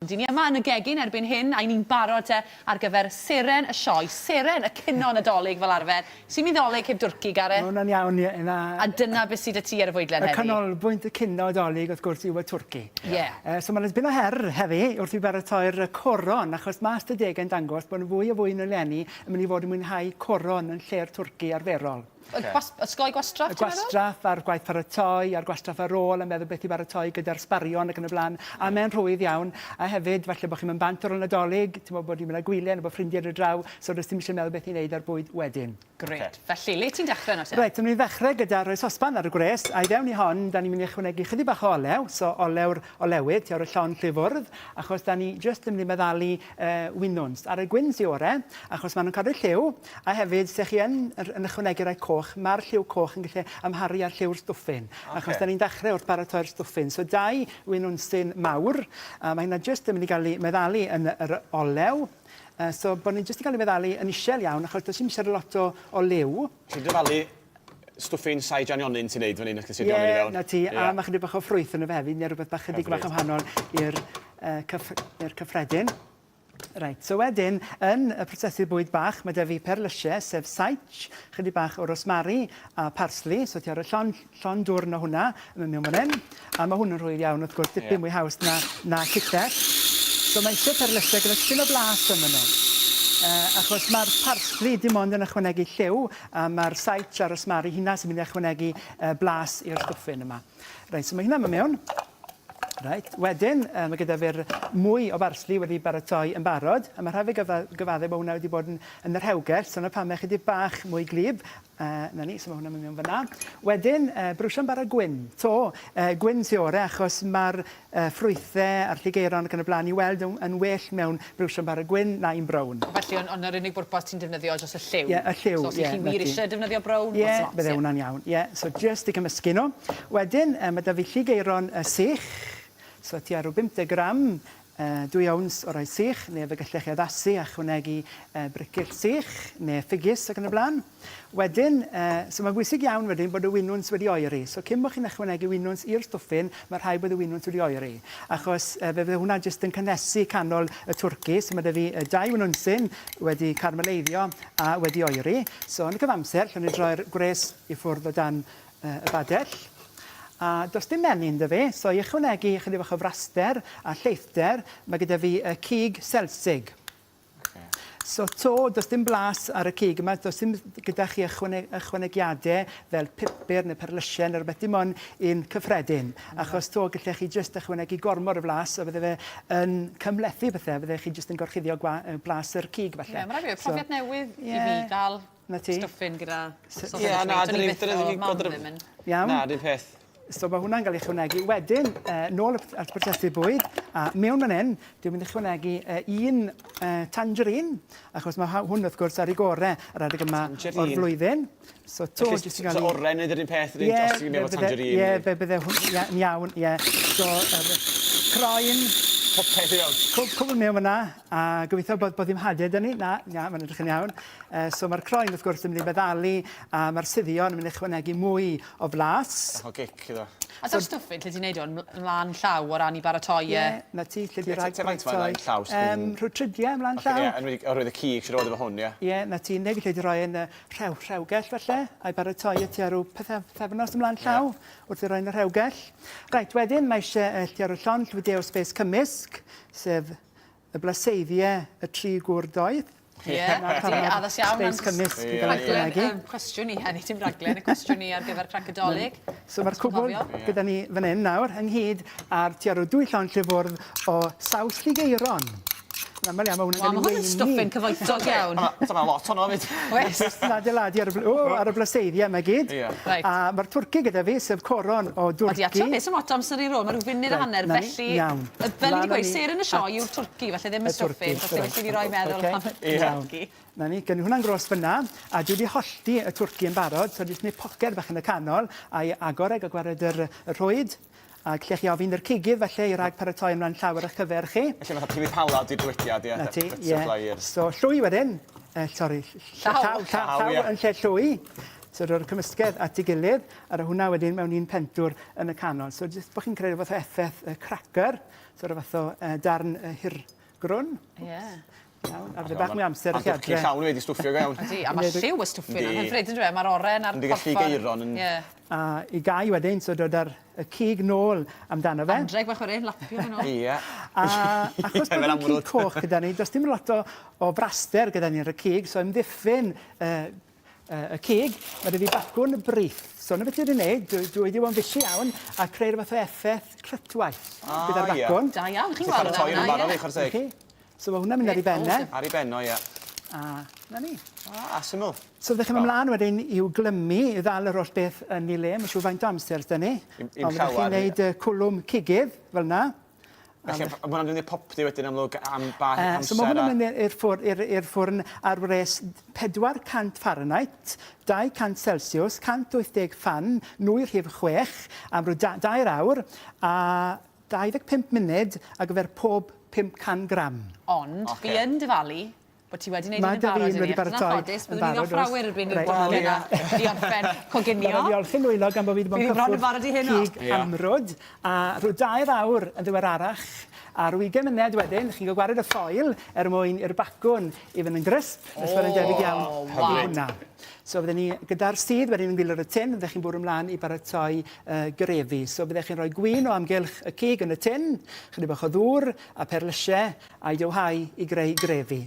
Dyn ni yma yn y gegin erbyn hyn, a ni'n barod ar gyfer seren y sioe, seren y cino nadolig fel arfer. Sy'n middolig heb dwrci, Gareth? Ma' hwnna'n iawn. A dyna beth sydd y ti ar y fwydlen heddi? Y canolbwynt y cino nadolig wrth gwrs yw y twrci. So mae'n ysbyn o her heddi wrth i baratoi'r coron, achos mae ystadegau'n dangos bod yn fwy o fwy yn eleni yn mynd i fod yn mwynhau coron yn lle'r twrci arferol. Ysgoi gwastraff, ti'n meddwl? Gwastraff a'r gwaith paratoi, a'r gwastraff ar ôl, yn meddwl beth i baratoi gyda'r sbarion ac yn y blaen. A mae'n rhwydd iawn. A hefyd, falle bod chi'n mynd bant o'r nadolig, ti'n meddwl bod i'n mynd â gwyliau, bod ffrindiau ar y draw, so does dim eisiau meddwl beth i'n neud ar bwyd wedyn. Gret. Felly, le ti'n dechrau nawr? Reit, ni'n ddechrau gyda rhoi sosban ar y gwres, a i fewn i hon, da ni'n mynd i ychwanegu chydig bach o olew, so olewyd, ti ar y llon llifwrdd, achos da ni jyst yn mynd i meddalu winwns. Ar y gwyn sy'n ore, achos maen nhw'n cadw lliw, a hefyd, sech chi yn ychwanegu rai coch, mae'r lliw coch yn gallu amharu ar lliw'r stwffyn, achos da ni'n dechrau wrth baratoi'r stwffyn. So, 2 winwnsyn mawr, mae hynna jyst yn mynd i gael ei meddalu yn yr olew. So, bod ni'n jyst i gael ei meddalu yn isel iawn, achos does dim eisiau lot o liw. Ti'n dyfalu stwffyn sai janionyn ti'n neud fan hyn, ysgol sydd i fewn? Na ti, a mae chydig bach o ffrwyth yn y hefyd, neu rhywbeth bach chydig bach am hanol i'r cyffredin. Reit, so wedyn, yn y prosesu bwyd bach, mae 'da fi perlysiau, sef saich, chydig bach o rosmari a parsli, so ti ar y llon dwrn o hwnna, yn mynd mewn hyn, a mae hwn yn rhwydd iawn, wrth gwrs, dipyn mwy haws na cytell. So mae eisiau perlysiau gyda syn o blas yn yno. Achos mae'r parsli dim ond yn ychwanegu lliw, a mae'r saich a rosmari hynna sy'n mynd i ychwanegu blas i'r stwffyn yma. Reit, so mae hynna mewn. Right. Wedyn, mae gyda fi'r mwy o barsli wedi baratoi yn barod, a mae rhaid fi gyfadde bod hwnna wedi bod yn yr hewgell, so yna pan mae chydig bach mwy glib. Na ni, so mae hwnna'n mynd mewn fyna. Wedyn, brwsion bara gwyn. Gwyn sy'n ore, achos mae'r ffrwythau a'r lligeiron ac yn y blaen i weld yn well mewn brwsion bara gwyn na un brown. Felly, ond yr unig bwrpas ti'n defnyddio dros y lliw? Ie, y lliw. So, os ych chi wir eisiau defnyddio brown? Ie, bydde hwnna'n iawn. Ie, so just i gymysgu nhw. Wedyn, mae 'da fi lligeiron sych. So ti ar o 50 gram, 2 owns o roi sych, neu fe gallech chi addasu a chwnegu bricyll sych, neu ffigys ac yn y blaen. Wedyn, so mae'n bwysig iawn wedyn bod y winwns wedi oeri. So cyn bod chi'n ychwanegu winwns i'r stwffyn, mae rhaid bod y winwns wedi oeri. Achos fe fydde hwnna jyst yn cynnesu canol y twrci, so mae 'da fi 2 winwnsyn wedi carmeleiddio a wedi oeri. So yn y cyfamser, lle ni droi'r gwres i ffwrdd o dan y badell. A does dim menyn 'da fi, so i ychwanegu chydig bach o fraster a lleithder, mae gyda fi cig selsig. So does dim blas ar y cig yma, does dim gyda chi ychwanegiadau fel pupur neu perlysiau neu rhywbeth dim ond un cyffredin. Achos gallech chi jyst ychwanegu gormod o blas, a bydde fe yn cymlethu bethau, bydde chi jyst yn gorchuddio blas yr cig falle. Mae rhaid fi profiad newydd i fi gael stwffyn gyda... Ie, na, dyna ddim gwybod... Na, dim peth. So mae hwnna'n cael ei ychwanegu. Wedyn, nôl at prosesu bwyd, a mewn fan hyn, dwi'n mynd i ychwanegu un tangerine, achos mae hwn wrth gwrs ar ei gorau yr adeg yma o'r flwyddyn. So oren nid yr un peth ydyn, os ti'n meddwl tangerine? Ie, bydde hwn iawn, ie. So, croen... Popeth i fewn. Cwbl mewn fyna, a gobeithio bod ddim hadau dyn ni. Na, mae'n edrych yn iawn. So mae'r croen wrth gwrs yn mynd i meddalu, a mae'r suddion yn mynd i ychwanegu mwy o flas. O gic, iddo. A da'r stwffyn, lle ti'n neud o'n mlaen llaw o ran i baratoi? Ie, na ti, lle di rhaid baratoi. Rhyw 30 mlaen llaw. Oherwydd y cig sy'n roedd efo hwn, ie? Ie, na ti, neu lle di rhoi yn rhewgell falle, a'i baratoi ti ar rhyw pethefnos ymlaen llaw, wrth i roi yn y rhewgell. Reit, wedyn mae eisiau lle ar y llon llwydeo sbes cymysg, sef y blaseiddiau y 3 gwrdoedd. Ie, addas iawn. Sbes cymysg i gael ei chwanegu. Cwestiwn i hynny, dim raglen, y cwestiwn i ar gyfer cracadalig. So mae'r cwbl gyda ni fan hyn nawr, ynghyd ar tua 2 llon llifwrdd o saws lligeiron. Mae hwnna'n cael ei weini. Mae stwffyn cyfoethog iawn. Dyna lot honno fyd. Adeiladu ar y blaseiddiau yma gyd. A mae'r twrci gyda fi, sef coron o dwrci. A ti'n beth sy'n lot amser i rôl, mae rhyw funud a hanner, felly... Fel ni wedi gweud, ser yn y sioe yw'r twrci, felly ddim y stwffyn, felly felly ni roi meddwl am y twrci. Na ni, gen i hwnna'n gros fyna, a dwi wedi hollti y twrci yn barod, so dwi'n gwneud poced bach yn y canol, a'i agoreg a gwared y rhwyd. A gallech chi ofyn yr cigydd felly i rhag paratoi ymlaen llawer eich cyfer chi. Felly mae prif halad i'r dywediad, ie? Na ti, ie. So llwy wedyn, llaw yn lle llwy. So rhoi'r cymysgedd at ei gilydd, a hwnna wedyn mewn un pentwr yn y canol. So jyst bod chi'n creu fath o effaith cracker, so fath o darn hirgrwn. Ie. Iawn, a fydde bach mwy amser A i chi dwrci adre. llawn wedi stwffio go iawn. Ydy, a mae lliw y stwffyn yn hyfryd yn dweud, mae'r oren a'r Yndi, gallu geiron yn- Ie. A i gau wedyn, so dod ar y cig nôl amdano fe. Andreg bach o'r un, lapio fan o. Ie. A achos bod Fel yn amrwd. cig coch gyda ni, does dim lot o fraster gyda ni ar y cig, so ymddiffyn y cig, mae wedi bacwn y brith. So na beth wedi wneud, dwi wedi bod yn fysi iawn a creu'r fath o effaith clytwaith gyda'r ie. bacwn. Da iawn, chi'n Cael y gweld toi yn barod hwnna, i chwrs Okay. So mae hwnna'n mynd ar ei benne. Ar ei benno, ie. A na ni. Syml. So fyddech chi'n ymlaen wedyn i'w glymu i ddal yr holl beth yn ei le. Mae'n siŵr faint o amser dyn ni. Im Ond fyddech llawer, chi'n gwneud cwlwm cigydd fel yna. Felly, mae hwnna'n mynd i popdi wedyn amlwg am bach So mae amser. hwnna'n mynd i'r ffwrn ar wres 400 Fahrenheit, 200 Celsius, 180 fan, nwy rhif 6, am rhyw 2 awr, a 25 munud ar gyfer pob 500 gram. Ond, fi yn dyfalu bod ti wedi gwneud Mae yn Davin barod i wedi ni. Achos baratoi yn ffodus, yn byddwn ni'n barod, offrawyr oes? erbyn i'r Reit, bobl wel, yna i orffen coginio. Wel, diolch yn wylog am bod fi wedi bod Fi yn di bron yn barod i heno. cig Ie. amrwd, a rhyw 2 awr yn ddiweddarach, a rhyw 20 munud wedyn, chi'n cael gwared y ffoil er mwyn i'r bacwn i fynd yn grysp, nes fod yn debyg iawn i hwnna. So byddwn ni gyda'r sydd wedyn yn gwylio'r y tin, byddech chi'n bwrw ymlaen i baratoi grefi. So byddech chi'n rhoi gwyn o amgylch y cig yn y tin, chydig bach o ddŵr a perlysiau a'i dywhau i greu grefi.